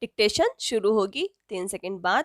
Dictation शुरू होगी 3 second बाद।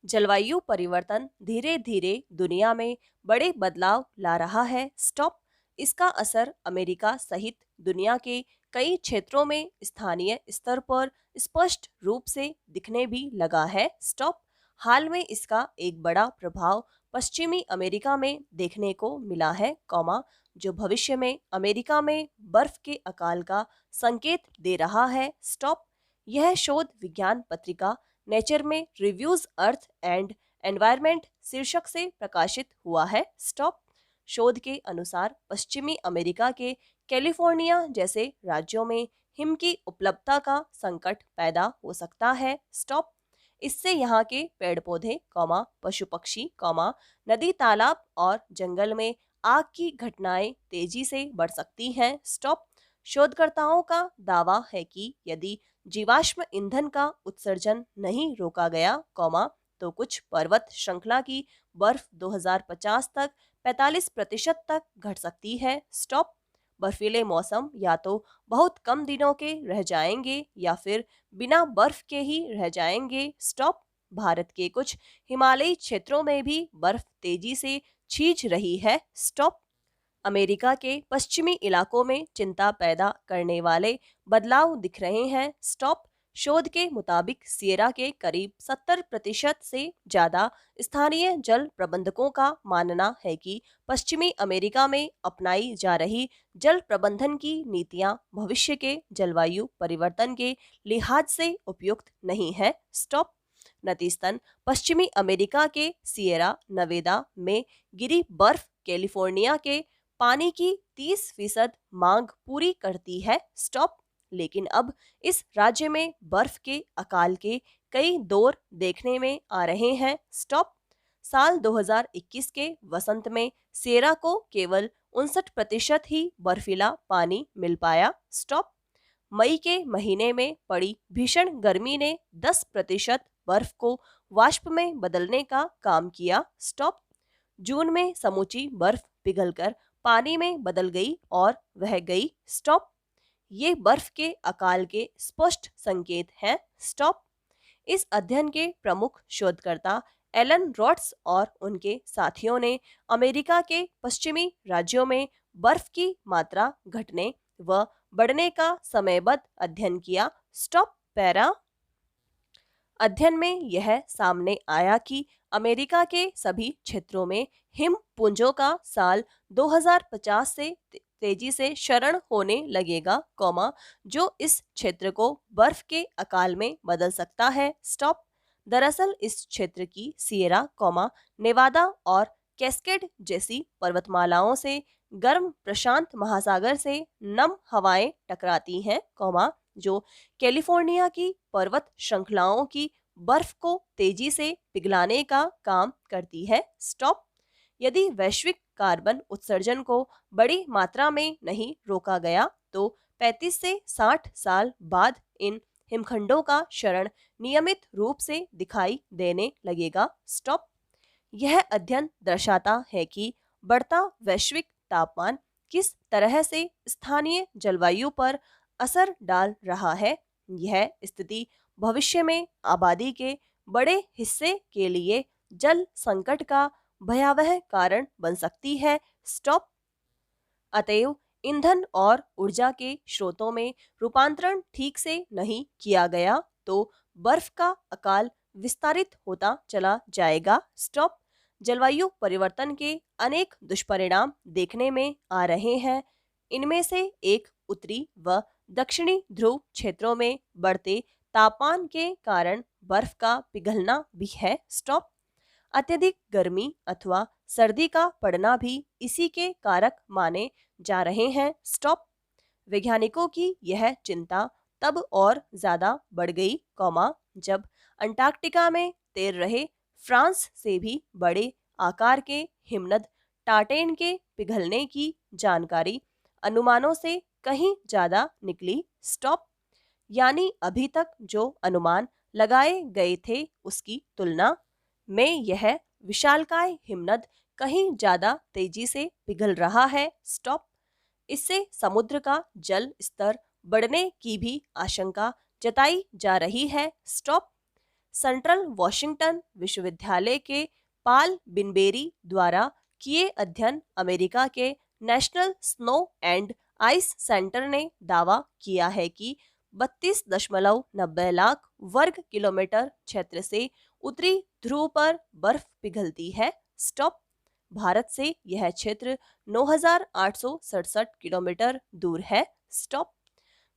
जलवायु परिवर्तन धीरे धीरे दुनिया में बड़े बदलाव ला रहा है। स्टॉप। इसका असर अमेरिका सहित दुनिया के कई क्षेत्रों में स्थानीय स्तर पर स्पष्ट रूप से दिखने भी लगा है। स्टॉप। हाल में इसका एक बड़ा प्रभाव पश्चिमी अमेरिका में देखने को मिला है, कॉमा, जो भविष्य में अमेरिका में बर्फ के अकाल का संकेत दे रहा है। स्टॉप। यह शोध विज्ञान पत्रिका नेचर में रिव्यूज अर्थ एंड एनवायरनमेंट शीर्षक से प्रकाशित हुआ है। स्टॉप। शोध के अनुसार पश्चिमी अमेरिका के कैलिफोर्निया जैसे राज्यों में हिम की उपलब्धता का संकट पैदा हो सकता है। स्टॉप। इससे यहाँ के पेड़ पौधे, कौमा, पशु पक्षी, कौमा, नदी तालाब और जंगल में आग की घटनाएं तेजी से बढ़ सकती हैं। स्टॉप। शोधकर्ताओं का दावा है कि यदि जीवाश्म ईंधन का उत्सर्जन नहीं रोका गया, कौमा, तो कुछ पर्वत श्रृंखला की बर्फ 2050 तक 45% तक घट सकती है। स्टॉप। बर्फीले मौसम या तो बहुत कम दिनों के रह जाएंगे या फिर बिना बर्फ के ही रह जाएंगे। स्टॉप। भारत के कुछ हिमालयी क्षेत्रों में भी बर्फ तेजी से छींच रही है। स्टॉप। अमेरिका के पश्चिमी इलाकों में चिंता पैदा करने वाले बदलाव दिख रहे हैं। स्टॉप। शोध के मुताबिक सिएरा के करीब 70% से ज्यादा स्थानीय जल प्रबंधकों का मानना है कि पश्चिमी अमेरिका में अपनाई जा रही जल प्रबंधन की नीतियां भविष्य के जलवायु परिवर्तन के लिहाज से उपयुक्त नहीं है। स्टॉप। नतीजतन पश्चिमी अमेरिका के सिएरा नवेदा में गिरी बर्फ कैलिफोर्निया के पानी की 30% मांग पूरी करती है। स्टॉप। लेकिन अब इस राज्य में बर्फ के अकाल के कई दौर देखने में आ रहे हैं। स्टॉप। साल 2021 के वसंत में सेरा को केवल 59% ही बर्फीला पानी मिल पाया। स्टॉप। मई के महीने में पड़ी भीषण गर्मी ने 10% बर्फ को वाष्प में बदलने का काम किया। स्टॉप। जून में समूची बर्फ पिघलकर पानी में बदल गई और वह गई। स्टॉप। ये बर्फ के अकाल के स्पष्ट संकेत हैं। स्टॉप। इस अध्ययन के प्रमुख शोधकर्ता एलन रॉट्स और उनके साथियों ने अमेरिका के पश्चिमी राज्यों में बर्फ की मात्रा घटने व बढ़ने का समयबद्ध अध्ययन किया। Stop para. अध्ययन में यह सामने आया कि अमेरिका के सभी क्षेत्रों में हिम पुंजों का साल 2050 से तेजी से क्षरण होने लगेगा, कौमा, जो इस क्षेत्र को बर्फ के अकाल में बदल सकता है। स्टॉप। दरअसल इस क्षेत्र की सिएरा, कौमा, नेवादा और कैस्केड जैसी पर्वतमालाओं से गर्म प्रशांत महासागर से नम हवाएं टकराती हैं, कौमा, जो कैलिफोर्निया की पर्वत श्रृंखलाओं की बर्फ को तेजी से पिघलाने का काम करती है। स्टॉप। यदि वैश्विक कार्बन उत्सर्जन को बड़ी मात्रा में नहीं रोका गया तो 35 से 60 साल बाद इन हिमखंडों का क्षरण नियमित रूप से दिखाई देने लगेगा। स्टॉप। यह अध्ययन दर्शाता है कि बढ़ता वैश्विक तापमान किस तरह से स्थानीय जलवायु पर असर डाल रहा है। यह स्थिति भविष्य में आबादी के बड़े हिस्से के लिए जल संकट का भयावह कारण बन सकती है। स्टॉप। अतएव ईंधन और ऊर्जा के स्रोतों में रूपांतरण ठीक से नहीं किया गया तो बर्फ का अकाल विस्तारित होता चला जाएगा। स्टॉप। जलवायु परिवर्तन के अनेक दुष्परिणाम देखने में आ रहे हैं। इनमें से एक उत्तरी व दक्षिणी ध्रुव क्षेत्रों में बढ़ते तापमान के कारण बर्फ का पिघलना भी है। स्टॉप। अत्यधिक गर्मी अथवा सर्दी का पड़ना भी इसी के कारक माने जा रहे हैं। स्टॉप। वैज्ञानिकों की यह चिंता तब और ज्यादा बढ़ गई, कौमा, जब अंटार्कटिका में तैर रहे फ्रांस से भी बड़े आकार के हिमनद टाटेन के पिघलने की जानकारी अनुमानों से कहीं ज्यादा निकली। स्टॉप। यानी अभी तक जो अनुमान लगाए गए थे उसकी तुलना में यह विशालकाय हिमनद कहीं ज्यादा तेजी से पिघल रहा है। स्टॉप। इससे समुद्र का जल स्तर बढ़ने की भी आशंका जताई जा रही है। स्टॉप। सेंट्रल वॉशिंगटन विश्वविद्यालय के पाल बिनबेरी द्वारा किए अध्ययन अमेरिका के national snow and ice centre ने दावा किया है कि 32.90 लाख वर्ग किलोमीटर क्षेत्र से उत्तरी ध्रुव पर बर्फ पिघलती है। स्टॉप। भारत से यह क्षेत्र 9,867 किलोमीटर दूर है। स्टॉप।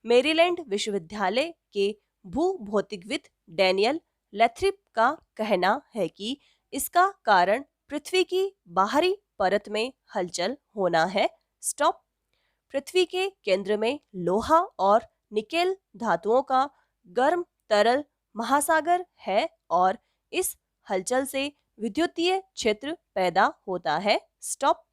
मेरीलैंड विश्वविद्यालय के भूभौतिकविद डैनियल लेथ्रिप का कहना है कि इसका कारण पृथ्वी की बाहरी परत में हलचल होना है। स्टॉप। पृथ्वी के केंद्र में लोहा और निकेल धातुओं का गर्म तरल महासागर है और इस हलचल से विद्युतीय क्षेत्र पैदा होता है। स्टॉप।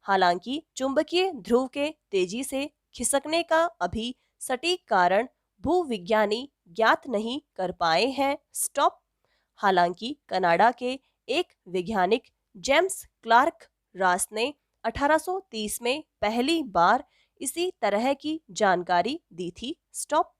हालांकि चुंबकीय ध्रुव के तेजी से खिसकने का अभी सटीक कारण भूविज्ञानी ज्ञात नहीं कर पाए हैं। स्टॉप। हालांकि कनाडा के एक वैज्ञानिक जेम्स क्लार्क रास ने 1830 में पहली बार इसी तरह की जानकारी दी थी। स्टॉप।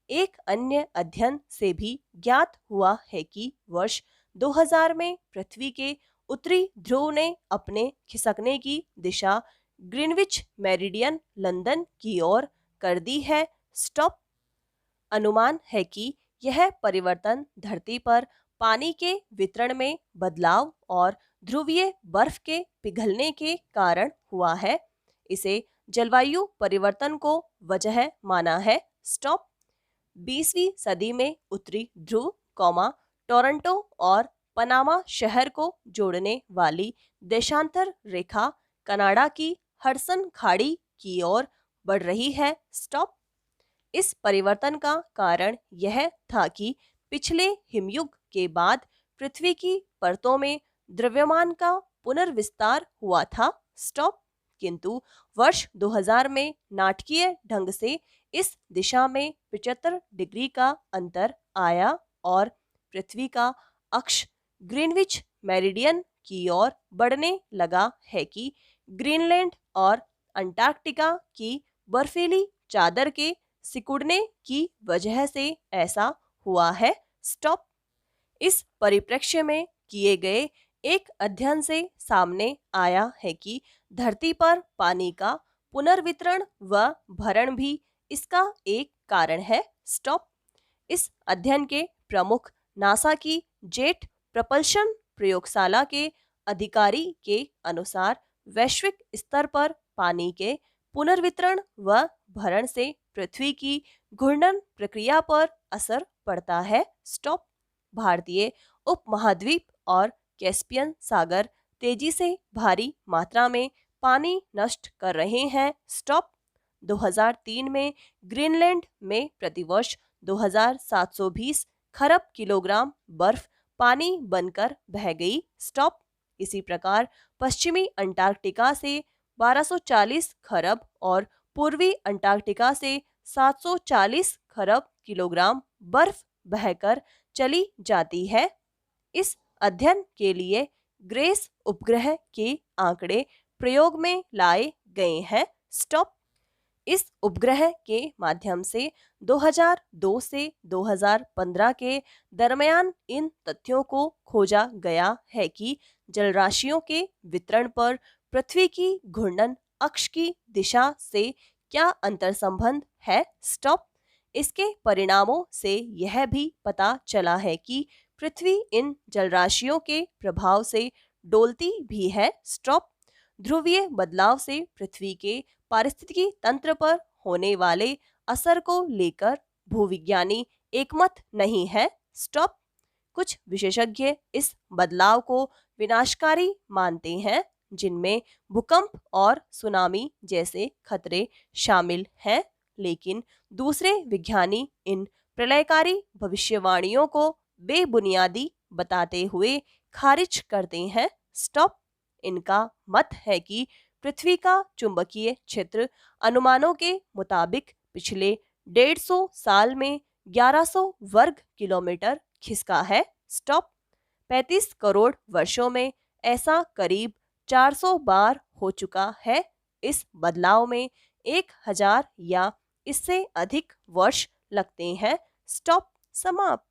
एक अन्य अध्ययन से भी ज्ञात हुआ है कि वर्ष 2000 में पृथ्वी के उत्तरी ध्रुव ने अपने खिसकने की दिशा ग्रीनविच मेरिडियन लंदन की ओर कर दी है। स्टॉप। अनुमान है कि यह परिवर्तन धरती पर पानी के वितरण में बदलाव और ध्रुवीय बर्फ के पिघलने के कारण हुआ है। इसे जलवायु परिवर्तन को वजह माना है। स्टॉप। 20वीं सदी में उत्तरी ध्रुव, टोरंटो और पनामा शहर को जोड़ने वाली देशांतर रेखा कनाडा की हडसन खाड़ी की ओर बढ़ रही है। स्टॉप। इस परिवर्तन का कारण यह था कि पिछले हिमयुग के बाद पृथ्वी की परतों में द्रव्यमान का पुनर्विस्तार हुआ था। स्टॉप। किंतु वर्ष 2000 में नाटकीय ढंग से इस दिशा में 75 डिग्री का अंतर आया और पृथ्वी का अक्ष ग्रीनविच मेरिडियन की ओर बढ़ने लगा है कि ग्रीनलैंड और अंटार्कटिका की बर्फीली चादर के सिकुड़ने की वजह से ऐसा हुआ है। स्टॉप। इस परिप्रेक्ष्य में किए गए एक अध्ययन से सामने आया है कि धरती पर पानी का पुनर्वितरण व भरण भी इसका एक कारण है। स्टॉप। इस अध्ययन के प्रमुख नासा की जेट प्रपल्शन प्रयोगशाला के अधिकारी के अनुसार वैश्विक स्तर पर पानी के पुनर्वितरण व भरण से पृथ्वी की घूर्णन प्रक्रिया पर असर पड़ता है। स्टॉप। भारतीय उपमहाद्वीप और कैस्पियन सागर तेजी से भारी मात्रा में पानी नष्ट कर रहे हैं। स्टॉप। 2003 में ग्रीनलैंड में प्रतिवर्ष 2720 खरब किलोग्राम बर्फ पानी बनकर बह गई। स्टॉप। इसी प्रकार पश्चिमी अंटार्कटिका से 1240 खरब और पूर्वी अंटार्कटिका से 740 खरब किलोग्राम बर्फ बहकर चली जाती है। इस अध्ययन के लिए ग्रेस उपग्रह के आंकड़े प्रयोग में लाए गए हैं। स्टॉप। इस उपग्रह के माध्यम से 2002 से 2015 के दरमियान इन तथ्यों को खोजा गया है कि जलराशियों के वितरण पर पृथ्वी की घूर्णन अक्ष की दिशा से क्या अंतर संबंध है। स्टॉप। इसके परिणामों से यह भी पता चला है कि पृथ्वी इन जलराशियों के प्रभाव से डोलती भी है। स्टॉप। ध्रुवीय बदलाव से पृथ्वी के पारिस्थितिकी तंत्र पर होने वाले असर को लेकर भूविज्ञानी एकमत नहीं है। स्टॉप। कुछ विशेषज्ञ इस बदलाव को विनाशकारी मानते हैं, जिनमें भूकंप और सुनामी जैसे खतरे शामिल हैं, लेकिन दूसरे विज्ञानी इन प्रलयकारी भविष्यवाणियों को बेबुनियादी बताते हुए खारिज करते हैं। स्टॉप। इनका मत है कि पृथ्वी का चुंबकीय क्षेत्र अनुमानों के मुताबिक पिछले 150 साल में 1100 वर्ग किलोमीटर खिसका है। स्टॉप। 35 करोड़ वर्षों में ऐसा करीब 400 बार हो चुका है। इस बदलाव में 1000 या इससे अधिक वर्ष लगते हैं। स्टॉप, समाप्त।